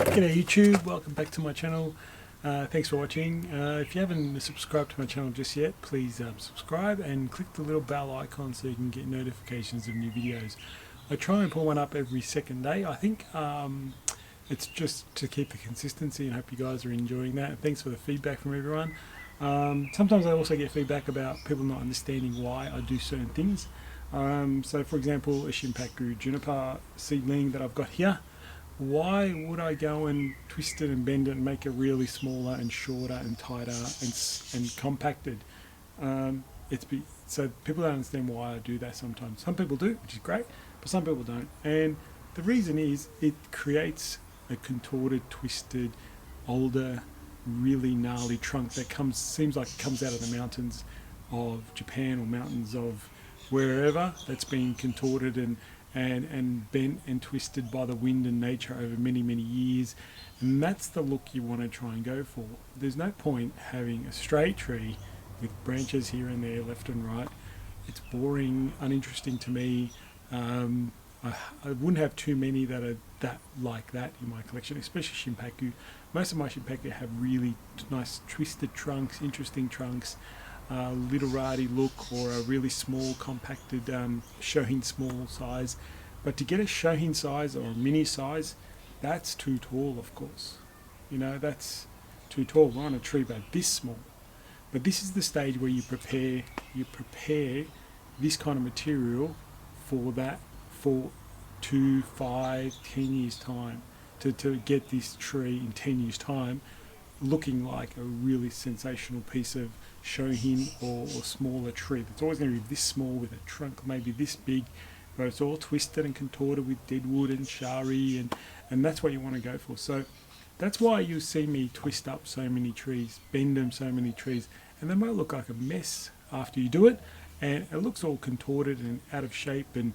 G'day YouTube, welcome back to my channel. Thanks for watching. If you haven't subscribed to my channel just yet, please subscribe and click the little bell icon so you can get notifications of new videos. I try and pull one up every second day. I think it's just to keep the consistency, and hope you guys are enjoying that. And thanks for the feedback from everyone. Sometimes I also get feedback about people not understanding why I do certain things. So for example, a shimpaku juniper seedling that I've got here. Why would I go and twist it and bend it and make it really smaller and shorter and tighter and compacted? So people don't understand why I do that sometimes. Some people do, which is great, but some people don't. And the reason is it creates a contorted, twisted, older, really gnarly trunk that seems like it comes out of the mountains of Japan or mountains of wherever, that's been contorted and bent and twisted by the wind and nature over many years, and that's the look you want to try and go for. There's no point having a straight tree with branches here and there, left and right. It's boring, uninteresting to me. I wouldn't have too many that are like that in my collection, especially shimpaku. Most of my shimpaku have really nice twisted trunks, interesting trunks, little ratty look, or a really small compacted shohin small size. But to get a shohin size or a mini size, that's too tall, of course. You know, that's too tall. We're on a tree about this small. But this is the stage where you prepare this kind of material for 2, 5, 10 years time, to get this tree in 10 years time looking like a really sensational piece of shohin or smaller tree. It's always going to be this small with a trunk maybe this big, but it's all twisted and contorted with deadwood and shari, and that's what you want to go for. So that's why you see me twist up so many trees, bend them so many trees, and they might look like a mess after you do it, and it looks all contorted and out of shape and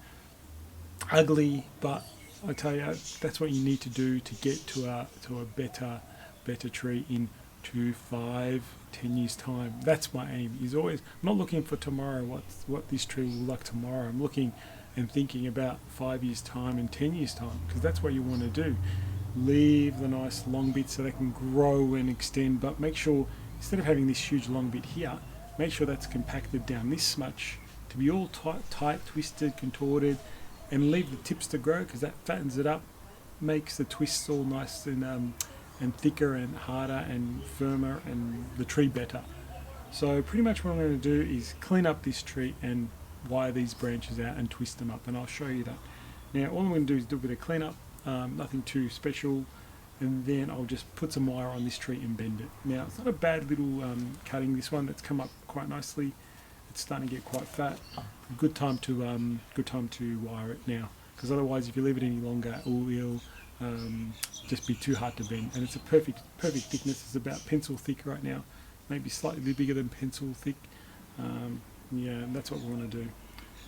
ugly, but I tell you, that's what you need to do to get to a better tree in 2, 5, 10 years time. That's my aim. Is always, I'm not looking for tomorrow, what this tree will look like tomorrow. I'm looking and thinking about 5 years time and 10 years time, because that's what you want to do. Leave the nice long bits so they can grow and extend, but make sure instead of having this huge long bit here, make sure that's compacted down this much to be all tight, twisted, contorted, and leave the tips to grow, because that fattens it up, makes the twists all nice and thicker and harder and firmer, and the tree better. So pretty much what I'm going to do is clean up this tree and wire these branches out and twist them up, and I'll show you that. Now all I'm going to do is do a bit of clean up, nothing too special, and then I'll just put some wire on this tree and bend it. Now it's not a bad little cutting, this one. That's come up quite nicely. It's starting to get quite fat. Good time to wire it now, because otherwise if you leave it any longer it will just be too hard to bend. And it's a perfect thickness. It's about pencil thick right now, maybe slightly bigger than pencil thick. Yeah, and that's what we want to do.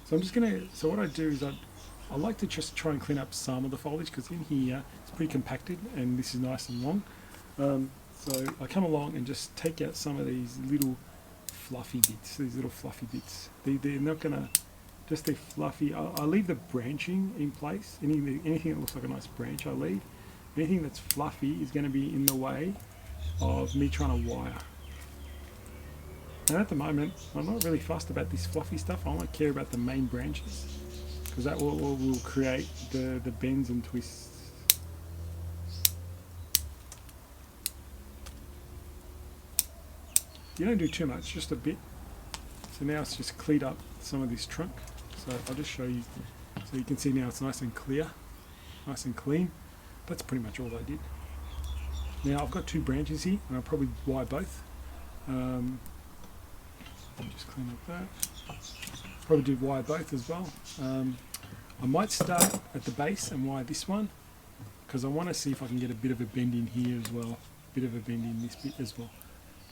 So I'm just gonna. So what I do is I like to just try and clean up some of the foliage, because in here it's pretty compacted and this is nice and long. So I come along and just take out some of these little fluffy bits. They're not gonna. Just they're fluffy. I leave the branching in place. Anything that looks like a nice branch I leave. Anything that's fluffy is going to be in the way of me trying to wire. And at the moment, I'm not really fussed about this fluffy stuff. I only care about the main branches, because that will create the bends and twists. You don't do too much, just a bit. So now it's just cleared up some of this trunk. So I'll just show you, so you can see now it's nice and clear, nice and clean. That's pretty much all I did. Now I've got 2 branches here, and I'll probably wire both. I'll just clean up that. Probably do wire both as well. I might start at the base and wire this one, because I want to see if I can get a bit of a bend in here as well, a bit of a bend in this bit as well.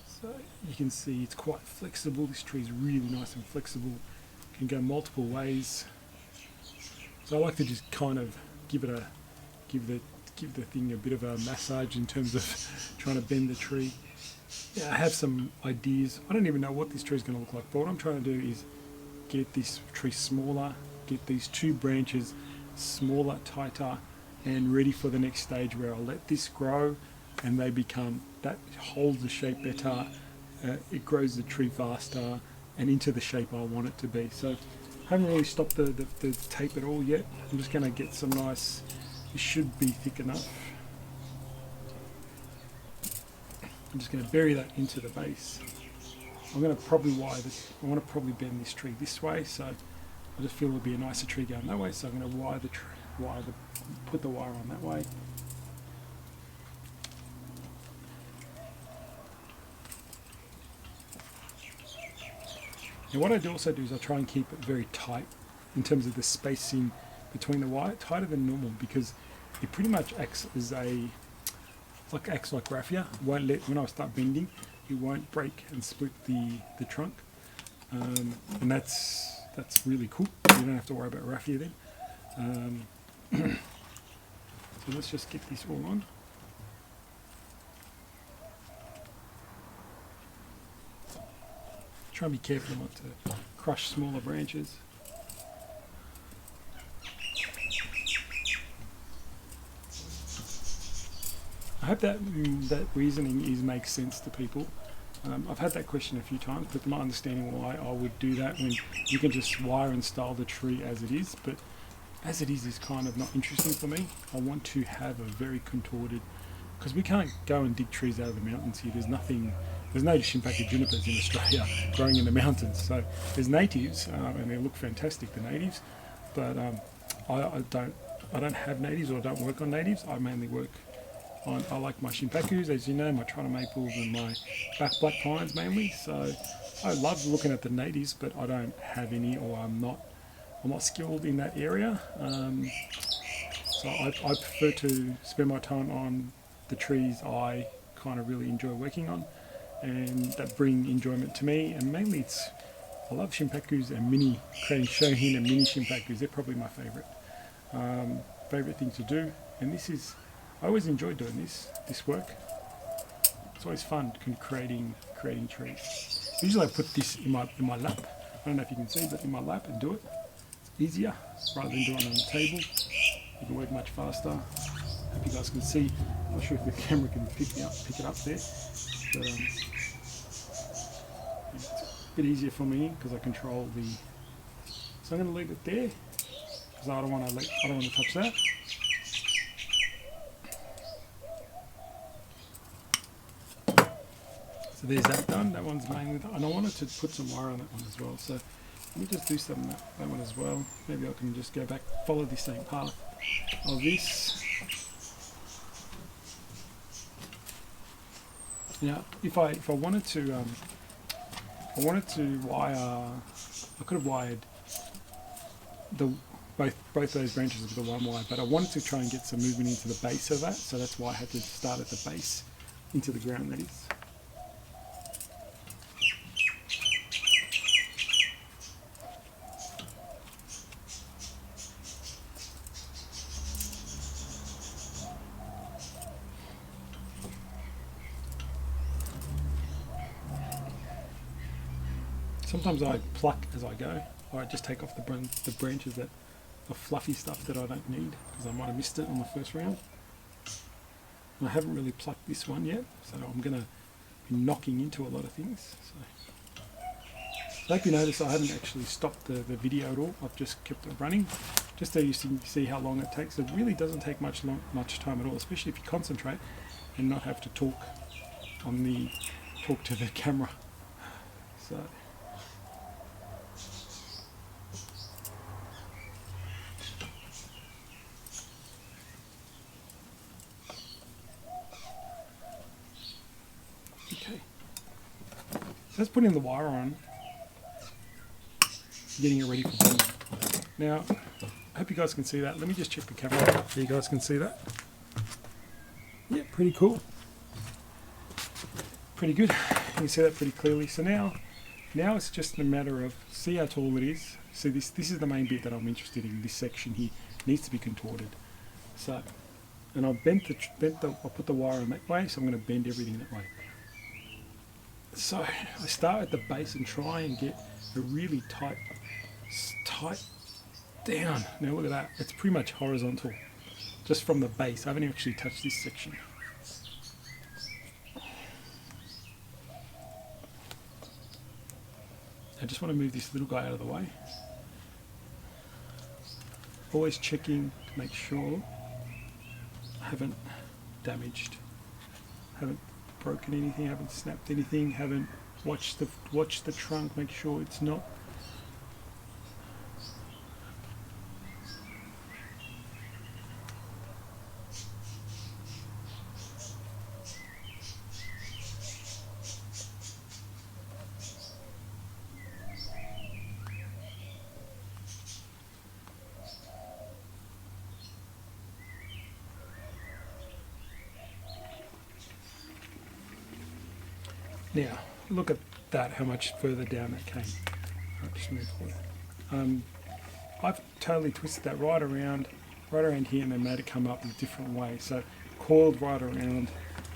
So you can see it's quite flexible. This tree is really nice and flexible. Can go multiple ways. So I like to just kind of give the thing a bit of a massage in terms of trying to bend the tree. Yeah, I have some ideas. I don't even know what this tree is going to look like, but what I'm trying to do is get this tree smaller, get these 2 branches smaller, tighter, and ready for the next stage where I'll let this grow and they become, that holds the shape better, it grows the tree faster and into the shape I want it to be. So I haven't really stopped the tape at all yet. I'm just going to get some nice, it should be thick enough. I'm just going to bury that into the base. I'm going to probably wire this, I want to probably bend this tree this way, so I just feel it'll be a nicer tree going that way, so I'm going to wire the put the wire on that way. Now what I do also do is I try and keep it very tight in terms of the spacing between the wire, tighter than normal, because it pretty much acts as acts like raffia. It won't let, when I start bending, it won't break and split the trunk, and that's really cool. You don't have to worry about raffia then. So let's just get this all on. Try and be careful not to crush smaller branches. I hope that reasoning makes sense to people. I've had that question a few times, but not understanding why I would do that when you can just wire and style the tree as it is. But as it is kind of not interesting for me. I want to have a very contorted, because we can't go and dig trees out of the mountains here. There's no shimpaku junipers in Australia growing in the mountains. So there's natives, and they look fantastic, the natives. But I don't have natives, or I don't work on natives. I mainly work on, I like my shimpakus, as you know, my trotto maples and my black pines mainly. So I love looking at the natives, but I don't have any, or I'm not skilled in that area. So I prefer to spend my time on the trees I kind of really enjoy working on, and that bring enjoyment to me. And mainly I love shimpakus and creating shohin and mini shimpakus. They're probably my favorite thing to do. And I always enjoy doing this work. It's always fun creating trees. Usually I put this in my lap. I don't know if you can see, but in my lap and do it. It's easier rather than doing it on the table. You can work much faster. Hope you guys can see. I'm not sure if the camera can pick it up there, but it's a bit easier for me because I control the. So I'm going to leave it there because I don't want to touch that. So there's that done. That one's mainly done, and I wanted to put some wire on that one as well. So let me just do some of that one as well. Maybe I can just go back, follow the same path of this. Now, if I wanted to, wire, I could have wired both those branches with the one wire, but I wanted to try and get some movement into the base of that, so that's why I had to start at the base, into the ground, that is. Sometimes I pluck as I go, or I just take off the branches the fluffy stuff that I don't need, because I might have missed it on the first round. And I haven't really plucked this one yet, so I'm going to be knocking into a lot of things. So I hope you notice I haven't actually stopped the video at all. I've just kept it running, just so you see how long it takes. It really doesn't take much time at all, especially if you concentrate and not have to talk to the camera. So. Okay, let's put in the wire on, getting it ready for bending. Now, I hope you guys can see that. Let me just check the camera so you guys can see that. Yeah, pretty cool. Pretty good. You can see that pretty clearly. So now it's just a matter of, see how tall it is. See, this is the main bit that I'm interested in. This section here needs to be contorted. So, and I've I'll put the wire on that way, so I'm going to bend everything that way. So I start at the base and try and get a really tight down. Now look at that, it's pretty much horizontal. just from the base. I haven't actually touched this section. I just want to move this little guy out of the way. Always checking to make sure I haven't damaged, haven't broken anything, haven't snapped anything, haven't watched the trunk, make sure it's not. Now, look at that, how much further down that came. I'll just move forward. I've totally twisted that right around here, and then made it come up in a different way. So coiled right around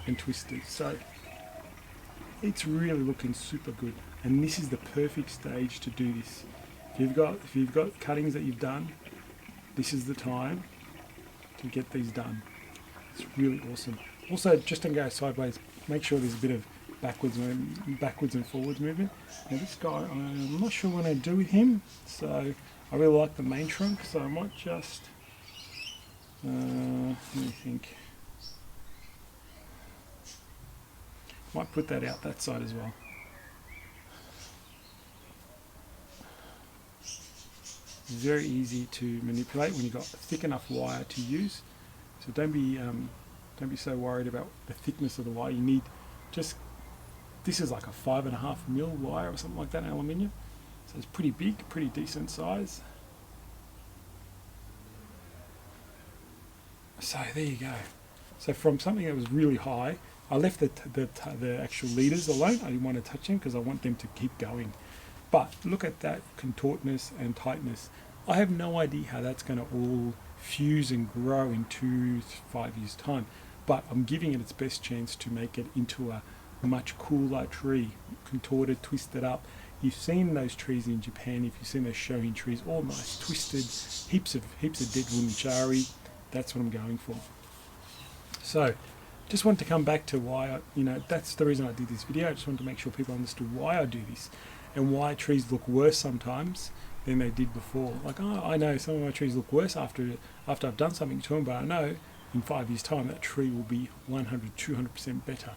and twisted. So it's really looking super good. And this is the perfect stage to do this. If you've got cuttings that you've done, this is the time to get these done. It's really awesome. Also, just don't go sideways. Make sure there's a bit of backwards and forwards movement. Now this guy, I'm not sure what I do with him, so I really like the main trunk, so I might just, let me think, might put that out that side as well. Very easy to manipulate when you've got thick enough wire to use, so don't be so worried about the thickness of the wire. You need just, this is like a 5.5 mil wire or something like that, aluminium. So it's pretty big, pretty decent size. So there you go. So from something that was really high, I left the actual leaders alone. I didn't want to touch them because I want them to keep going. But look at that contortness and tightness. I have no idea how that's going to all fuse and grow in 2 to 5 years time. But I'm giving it its best chance to make it into a much cooler tree, contorted, twisted up. You've seen those trees in Japan. If you've seen those shohin trees, all nice, twisted, heaps of dead wood. That's what I'm going for. So, just want to come back to why that's the reason I did this video. I just wanted to make sure people understood why I do this and why trees look worse sometimes than they did before. Like, oh, I know some of my trees look worse after I've done something to them, but I know in 5 years' time that tree will be 100, 200% better.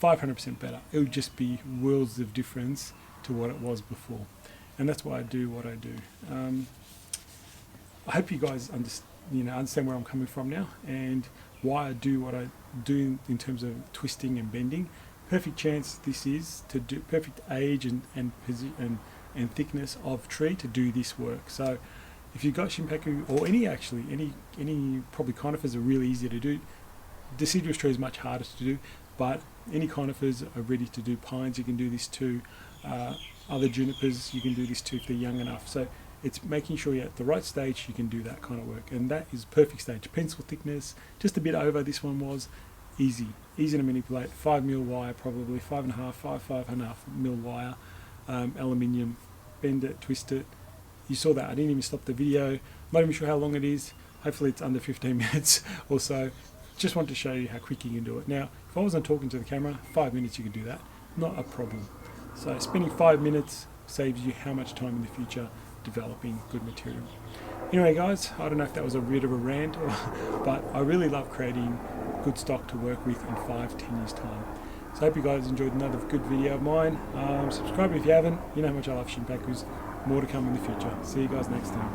500% better. It would just be worlds of difference to what it was before, and that's why I do what I do. I hope you guys understand where I'm coming from now and why I do what I do in terms of twisting and bending. Perfect chance this is to do, perfect age and thickness of tree to do this work. So if you've got shimpaku or any probably conifers are really easy to do. Deciduous tree is much harder to do, but any conifers are ready to do. Pines, you can do this too. Other junipers, you can do this too if they're young enough. So it's making sure you're at the right stage you can do that kind of work, and that is perfect stage. Pencil thickness, just a bit over this one was. Easy to manipulate. 5 mil wire, probably 5.5 mil wire, aluminium. Bend it, twist it. You saw that. I didn't even stop the video. Not even sure how long it is. Hopefully it's under 15 minutes or so. Just want to show you how quick you can do it. Now, if I wasn't talking to the camera, 5 minutes you could do that. Not a problem. So spending 5 minutes saves you how much time in the future developing good material. Anyway guys, I don't know if that was a bit of a rant, but I really love creating good stock to work with in 5-10 years time. So I hope you guys enjoyed another good video of mine. Subscribe if you haven't. You know how much I love shimpakus. More to come in the future. See you guys next time.